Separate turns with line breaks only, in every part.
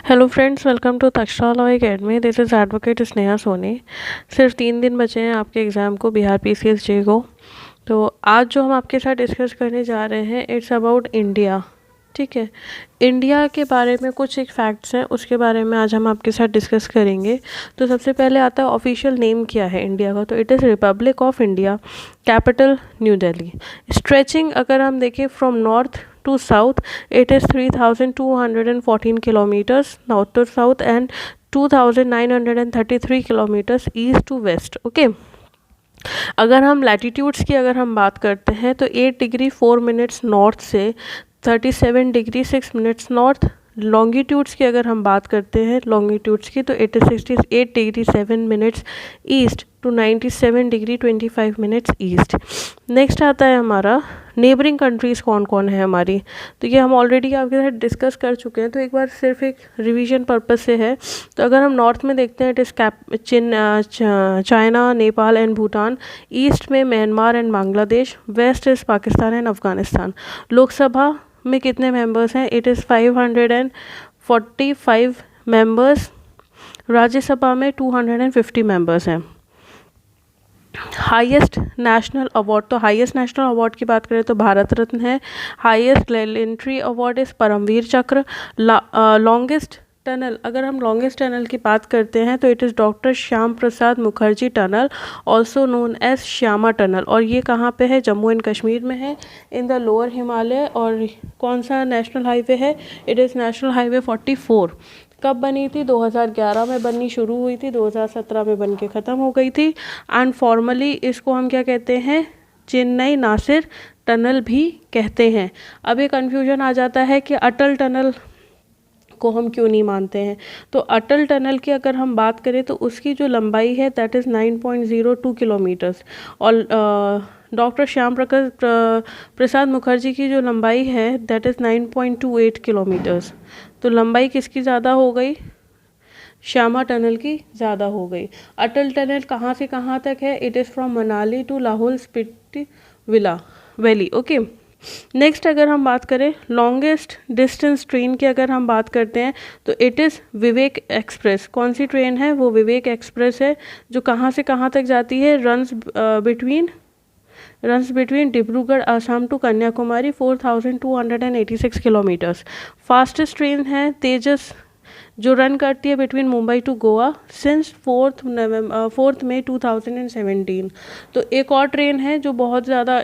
Hello friends, welcome to Takshashila law academy. This is advocate Sneha Soni. सिर्फ 3 दिन बचे हैं आपके एग्ज़ाम को, बिहार पीसीएस जे को। तो आज जो हम आपके साथ डिस्कस करने जा रहे हैं, इट्स अबाउट इंडिया। ठीक है, इंडिया के बारे में कुछ एक फैक्ट्स हैं, उसके बारे में आज हम आपके साथ डिस्कस करेंगे। तो सबसे पहले आता है ऑफिशियल नेम क्या है इंडिया का। तो it is Republic of India, capital new Delhi. Stretching अगर हम देखें from north to south, it is 3214 kilometers north to south and 2933 kilometers east to west. Okay, अगर हम लैटिट्यूड्स की अगर हम बात करते हैं तो 8 डिग्री 4 मिनट्स नॉर्थ से 37 डिग्री 6 मिनट्स नॉर्थ। लॉन्गिट्यूड्स की अगर हम बात करते हैं लॉन्गिट्यूड्स की, तो 68 degree 7 minutes east to 97 degree 25 minutes east. Next आता है हमारा नेबरिंग कंट्रीज़ कौन कौन है हमारी। तो ये हम ऑलरेडी आपके साथ डिस्कस कर चुके हैं, तो एक बार सिर्फ एक रिवीजन पर्पस से है। तो अगर हम नॉर्थ में देखते हैं, it is China, Nepal and Bhutan. East में Myanmar and Bangladesh. West is Pakistan and Afghanistan. Lok Sabha में कितने मेंबर्स हैं? It is 545 members. राज्यसभा में 250 मेंबर्स हैं। हाईएस्ट नेशनल अवार्ड, तो हाईएस्ट नेशनल अवार्ड की बात करें तो भारत रत्न है। हाईएस्ट लेजेंडरी अवार्ड इस परमवीर चक्र। लॉन्गेस्ट टनल, अगर हम लॉन्गेस्ट टनल की बात करते हैं तो it is doctor Shyam Prasad Mukherjee tunnel, also known as Shyama tunnel. और ये कहाँ पे है? जम्मू एंड कश्मीर में है, इन द लोअर हिमालय। और कौन सा नेशनल हाईवे है? It is national highway 44। कब बनी थी? 2011 में बननी शुरू हुई थी, 2017 में बन के ख़त्म हो गई थी। एंड फॉर्मली इसको हम क्या कहते हैं? चेन्नई नासिर टनल भी कहते हैं। अब ये कन्फ्यूजन आ जाता है कि अटल टनल को हम क्यों नहीं मानते हैं। तो अटल टनल की अगर हम बात करें तो उसकी जो लंबाई है दैट इज़ 9.02 किलोमीटर्स। और डॉक्टर श्याम प्रसाद मुखर्जी की जो लंबाई है दैट इज़ 9.28 किलोमीटर्स। तो लंबाई किसकी ज़्यादा हो गई? श्यामा टनल की ज़्यादा हो गई। अटल टनल कहाँ से कहाँ तक है? It is from Manali to Lahaul Spiti valley. Okay, next अगर हम बात करें लॉन्गेस्ट डिस्टेंस ट्रेन की अगर हम बात करते हैं तो इट इज़ विवेक एक्सप्रेस। कौन सी ट्रेन है? वो विवेक एक्सप्रेस है, जो कहाँ से कहाँ तक जाती है? Runs between Dibrugarh Assam to Kanyakumari, 4286 kilometres. Fastest train है तेजस, जो रन करती है between Mumbai to Goa since 4 मई 2017। तो एक और ट्रेन है जो बहुत ज़्यादा,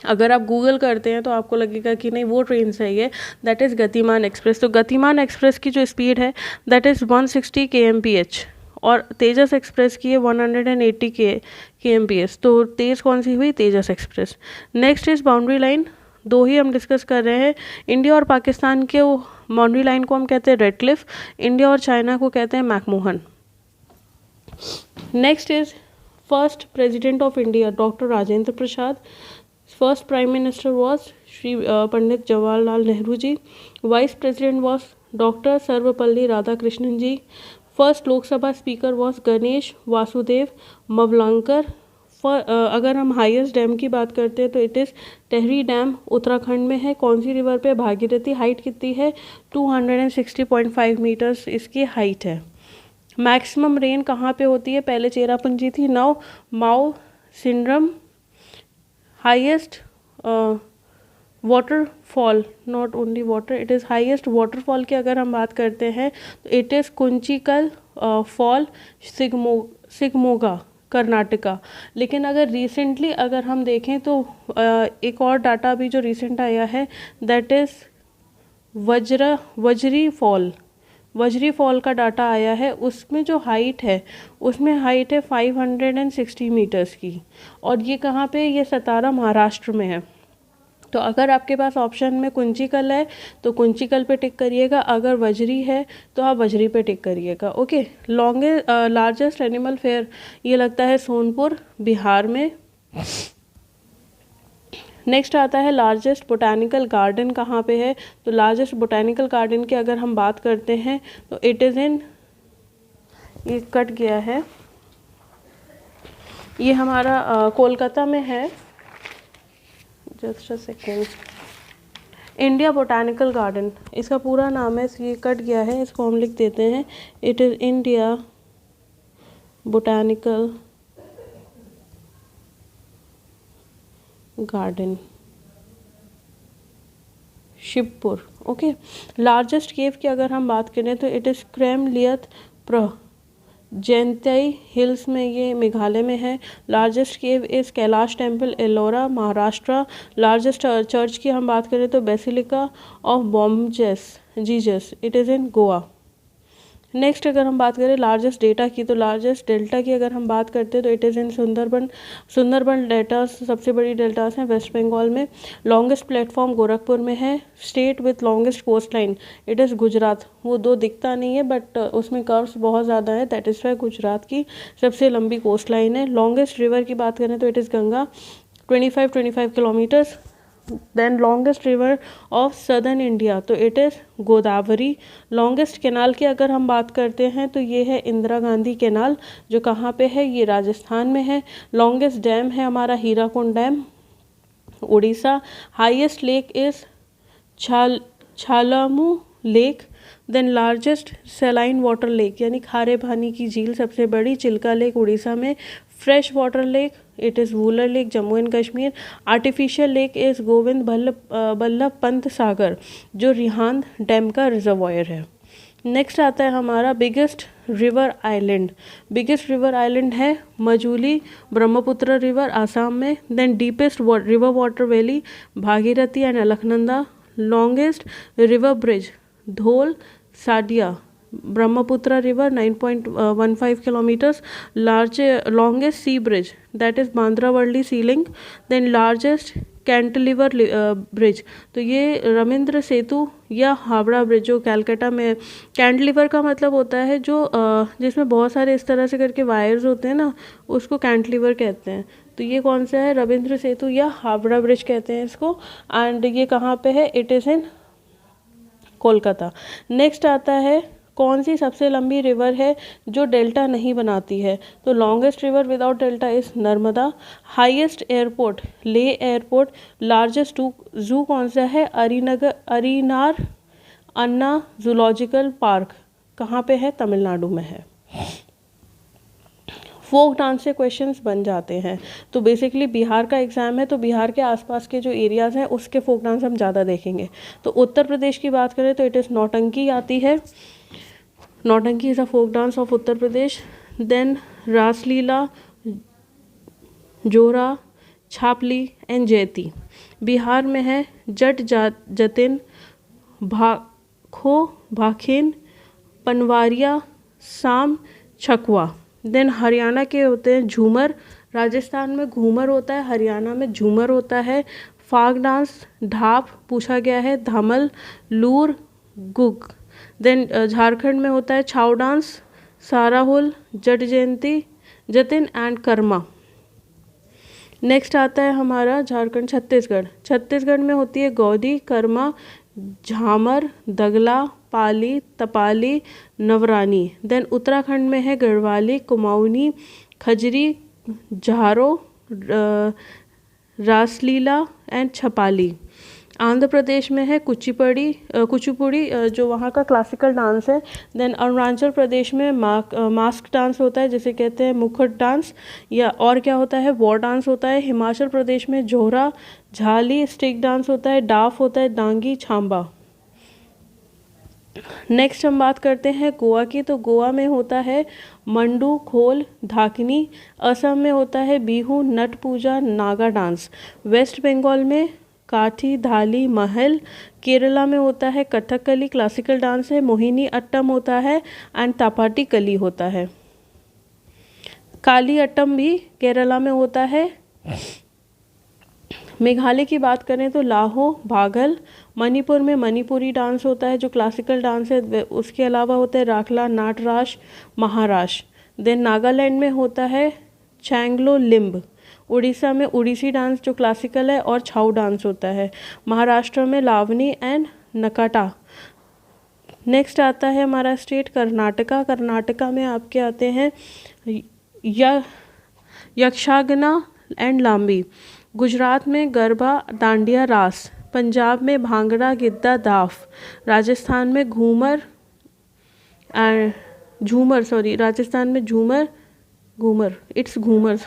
अगर आप गूगल करते हैं तो आपको लगेगा कि नहीं वो ट्रेन सही है, दैट इज़ गतिमान एक्सप्रेस। तो गतिमान एक्सप्रेस की जो स्पीड है दैट इज़ 160 kmph और तेजस एक्सप्रेस की है 180 kmph। तो तेज़ कौन सी हुई? Tejas Express. Next is boundary line. दो ही हम डिस्कस कर रहे हैं। इंडिया और पाकिस्तान के बाउंड्री लाइन को हम कहते हैं रेड क्लिफ। इंडिया और चाइना को कहते हैं McMahon. Next is first president of India doctor Rajendra Prasad. First prime minister was Shri Pandit Jawaharlal Nehru ji. Vice president was doctor Sarvepalli Radhakrishnan ji. First Lok Sabha speaker was Ganesh Vasudev Mavalankar. अगर हम हाईएस्ट डैम की बात करते हैं तो it is Tehri dam, Uttarakhand में है। कौन सी रिवर पे? भागीरथी। हाइट कितनी है? 260.5 मीटर्स इसकी हाइट है। मैक्सिमम रेन कहाँ पे होती है? पहले चेरापूंजी थी, now Mawsynram. Highest waterfall, not only water, it is highest waterfall की अगर हम बात करते हैं तो it is Kunchikal fall, Shimoga, Karnataka. लेकिन अगर रिसेंटली अगर हम देखें तो एक और डाटा भी जो रिसेंट आया है दैट इज़ वज्री फॉल का डाटा आया है। उसमें जो हाइट है उसमें हाइट है 560 मीटर्स की। और ये कहाँ पे? ये सतारा, महाराष्ट्र में है। तो अगर आपके पास ऑप्शन में कुंचिकल है तो कुंचिकल पे टिक करिएगा, अगर वज्री है तो आप वज्री पे टिक करिएगा। ओके, लार्जेस्ट एनिमल फेयर ये लगता है सोनपुर, बिहार में। नेक्स्ट आता है लार्जेस्ट बोटानिकल गार्डन कहाँ पे है। तो लार्जेस्ट बोटानिकल गार्डन की अगर हम बात करते हैं तो इट इज़ इन, ये कट गया है, ये हमारा कोलकाता में है। Just a second, India botanical garden, इसका पूरा नाम है, ये कट गया है, इसको हम लिख देते हैं, it is India botanical garden, Shivpur. Okay. Largest cave की अगर हम बात करें तो इट इज़ क्रेमलियत प्र, जैंतई हिल्स में, ये मेघालय में है। Largest cave is Kailash temple, Ellora, Maharashtra. Largest church की हम बात करें तो basilica of Bom Jesus, it is in Goa. Next अगर हम बात करें लार्जेस्ट डेटा की, तो लार्जेस्ट डेल्टा की अगर हम बात करते हैं तो it is in Sundarban. Sundarban delta सबसे बड़ी डेल्टास हैं वेस्ट बंगाल में। लॉन्गेस्ट प्लेटफॉर्म गोरखपुर में है। State with longest coastline, it is Gujarat. वो दो दिखता नहीं है बट उसमें कर्व्स बहुत ज़्यादा है, दैट इज़ वाई गुजरात की सबसे लंबी कोस्ट लाइन है। लॉन्गेस्ट रिवर की बात करें तो it is Ganga, 25 kilometres. Then longest river of southern India तो it is Godavari. Longest canal की अगर हम बात करते हैं तो ये है इंदिरा गांधी कैनाल, जो कहाँ पे है, ये राजस्थान में है। लॉन्गेस्ट डैम है हमारा Hirakud dam, Orissa. Highest lake is Cholamu lake. Then largest saline water lake यानी खारे पानी की झील सबसे बड़ी, चिल्का लेक उड़ीसा में। Fresh water lake it is Wular lake, Jammu and Kashmir. Artificial lake is Govind Ballabh Pant Sagar, जो रिहांद डैम का रिजर्वॉयर है। नेक्स्ट आता है हमारा biggest river island. Biggest river island है मजूली, ब्रह्मपुत्र रिवर आसाम में। Then deepest river water valley Bhagirathi and Alaknanda. Longest river bridge Dhola Sadiya, Brahmaputra river 9.15 kilometres. Longest sea bridge that is Bandra Worli sea link. Then largest cantilever bridge तो ये रविंद्र सेतु या Howrah bridge, जो कैलकाटा में। कैंटिलीवर का मतलब होता है जो जिसमें बहुत सारे इस तरह से करके वायर्स होते हैं ना, उसको कैंटिलीवर कहते हैं। तो ये कौन सा है, रविंद्र सेतु या हावड़ा ब्रिज कहते हैं इसको। एंड ये कहाँ पे है, it is in Kolkata. Next आता है कौन सी सबसे लंबी रिवर है जो डेल्टा नहीं बनाती है, तो longest river without delta is Narmada. Highest airport ले एयरपोर्ट। लार्जेस्ट जू कौन सा है, अरीनार अन्ना जूलॉजिकल पार्क, कहाँ पे है, तमिलनाडु में है। फोक डांस से क्वेश्चंस बन जाते हैं, तो बेसिकली बिहार का एग्जाम है तो बिहार के आसपास के जो एरियाज़ हैं उसके फोक डांस हम ज़्यादा देखेंगे। तो उत्तर प्रदेश की बात करें तो इट इज़ नौटंकी आती है, Nautanki is a folk dance of Uttar Pradesh. Then Raslila, Jhora, Chhapeli and जैती। बिहार में है जट जतिन, भाखो भाखिन, पनवारिया, साम, छकवा। देन हरियाणा के होते हैं झूमर, राजस्थान में घूमर होता है, हरियाणा में झूमर होता है। फाग डांस, ढाप पूछा गया है, धमल, लूर, गुग। देन झारखंड में होता है Chhau dance, Sarhul, Jat Jayanti, Jatin and Karma. Next आता है हमारा झारखंड छत्तीसगढ़। छत्तीसगढ़ में होती है गौदी, कर्मा, झामर, दगला, पाली, तपाली, नवरानी। देन उत्तराखंड में है गढ़वाली, कुमाऊनी, खजरी, झारो, रासलीला एंड छपाली। आंध्र प्रदेश में है कुचिपुड़ी जो वहाँ का क्लासिकल डांस है। देन अरुणाचल प्रदेश में मास्क डांस होता है जिसे कहते हैं मुखट डांस, या और क्या होता है, वॉर डांस होता है। हिमाचल प्रदेश में जोहरा, झाली, स्टिक डांस होता है, डाफ होता है, डांगी, छांबा। नेक्स्ट हम बात करते हैं गोवा की, तो गोवा में होता है मंडू, खोल, धाकनी। असम में होता है बिहू, नट पूजा, नागा डांस। वेस्ट बंगाल में काठी, धाली, महल। केरला में होता है कथकली, क्लासिकल डांस है। मोहिनी अट्टम होता है एंड तापाटी कली होता है। काली अट्टम भी केरला में होता है। मेघालय की बात करें तो लाहो, बाघल। मणिपुर में मणिपुरी डांस होता है जो क्लासिकल डांस है, उसके अलावा होता है राखला, नाटराश, महाराष्ट्र। देन नागालैंड में होता है चैंगलो लिम्ब। उड़ीसा में उड़ीसी डांस जो क्लासिकल है और छाऊ डांस होता है। महाराष्ट्र में लावनी एंड नकाटा। नेक्स्ट आता है हमारा स्टेट कर्नाटका। कर्नाटका में आपके आते हैं यक्षगाना एंड लांबी। गुजरात में गरबा, डांडिया, रास। पंजाब में भांगड़ा, गिद्दा, दाफ। राजस्थान में घूमर झूमर, सॉरी, राजस्थान में Jhumar, Ghoomar, it's Ghoomar,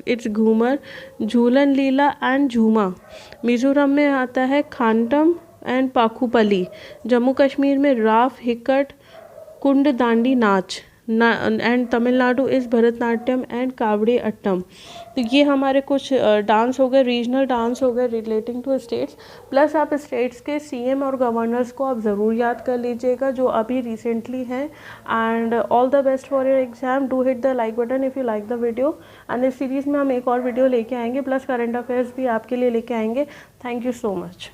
it's Ghoomar, Jhulan Leela and Jhuma. Mizoram में आता है खानटम एंड पाखुपली। जम्मू कश्मीर में Rouf, Hikat, Kud Dandi Nach and Tamil Nadu is Bharatanatyam and Kavadi Attam. तो ये हमारे कुछ डांस हो गए, रीजनल डांस हो गए रिलेटिंग टू स्टेट्स। प्लस आप स्टेट्स के सीएम और गवर्नर्स को आप ज़रूर याद कर लीजिएगा जो अभी रिसेंटली हैं। And all the best for your exam. Do hit the like button if you like the video. And इस सीरीज़ में हम एक और वीडियो लेके आएंगे, प्लस करंट अफेयर्स भी आपके लिए लेके आएंगे। Thank you so much.